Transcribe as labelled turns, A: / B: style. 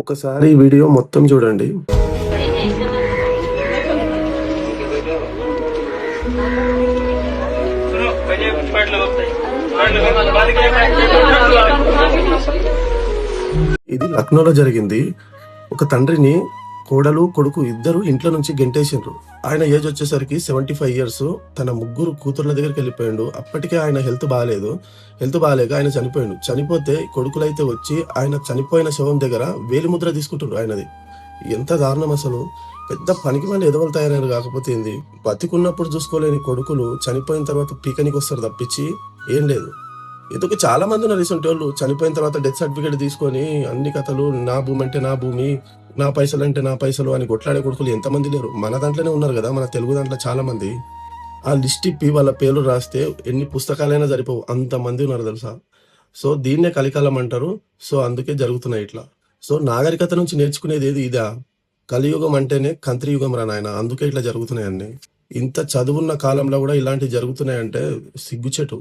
A: ఒకసారి ఈ వీడియో మొత్తం చూడండి. ఇది లక్నోలో జరిగింది. ఒక తండ్రిని కోడలు కొడుకు ఇద్దరు ఇంట్లో నుంచి గెంటేసిండ్రు. ఆయన ఏజ్ వచ్చేసరికి 75 years. తన ముగ్గురు కూతుర్ల దగ్గరికి వెళ్ళిపోయాడు. అప్పటికే ఆయన హెల్త్ బాగాలేక ఆయన చనిపోయాడు. చనిపోతే కొడుకులైతే వచ్చి ఆయన చనిపోయిన శవం దగ్గర వేలిముద్ర తీసుకుంటారు ఆయనది. ఎంత దారుణం అసలు. పెద్ద పనికి మళ్ళీ ఎదవలు తయారయ్యారు. కాకపోతే ఏంది, బతికున్నప్పుడు చూసుకోలేని కొడుకులు చనిపోయిన తర్వాత పీకనికి వస్తారు తప్పించి ఏం లేదు. ఎందుకు చాలా మంది ఉన్నారు ఇటువంటి వాళ్ళు. చనిపోయిన తర్వాత డెత్ సర్టిఫికేట్ తీసుకొని అన్ని కథలు, నా భూమి అంటే నా భూమి, నా పైసలు అంటే నా పైసలు అని కొట్లాడే కొడుకులు ఎంతమంది లేరు. మన దాంట్లోనే ఉన్నారు కదా, మన తెలుగు దాంట్లో చాలా మంది. ఆ లిస్ట్ ఇప్పి వాళ్ళ పేర్లు రాస్తే ఎన్ని పుస్తకాలైనా సరిపోవు, అంతమంది ఉన్నారు తెలుసా. సో దీన్నే కలికాలం అంటారు. సో అందుకే జరుగుతున్నాయి ఇట్లా. సో నాగరికత నుంచి నేర్చుకునేది ఏది ఇదా? కలియుగం అంటేనే కంత్రియుగం రా నాయన. అందుకే ఇట్లా జరుగుతున్నాయండి. ఇంత చదువున్న కాలంలో కూడా ఇలాంటివి జరుగుతున్నాయంటే సిగ్గుచెటు.